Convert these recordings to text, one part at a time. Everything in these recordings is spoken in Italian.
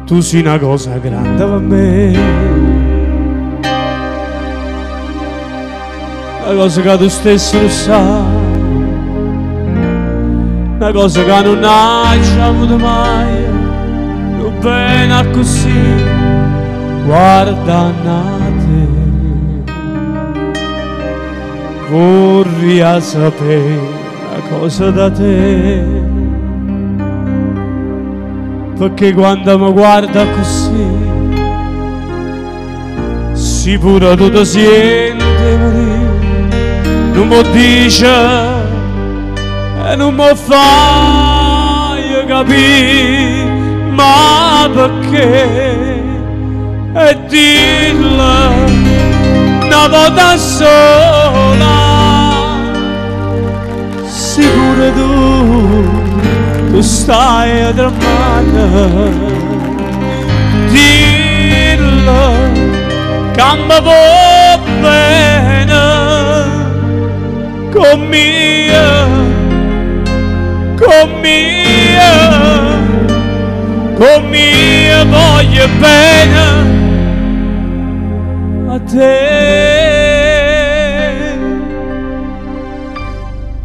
tu sei una cosa grande per me, una cosa che tu stesso lo sai, una cosa che non hai avuto mai, non bene così, guarda te, vorrei sapere una cosa da te, perché quando mi guarda così, sicuro tu ti senti morire, non mi dice e non mi fai capire, ma perché? E dirla una volta sola, sicuro tu stai a drammare, dirla che mi va bene con mia voglio bene a te.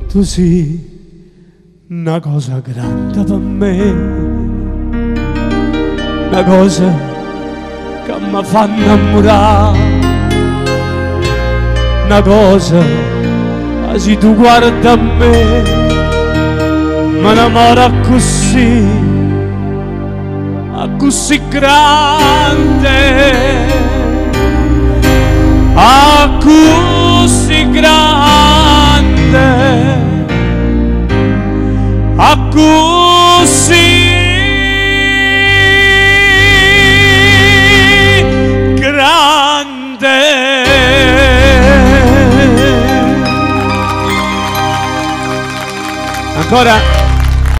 Tu sei una cosa grande per me, una cosa che mi fa innamorare, una cosa che se tu guardi a me mi innamora così, così grande, così grande, così grande. Ancora.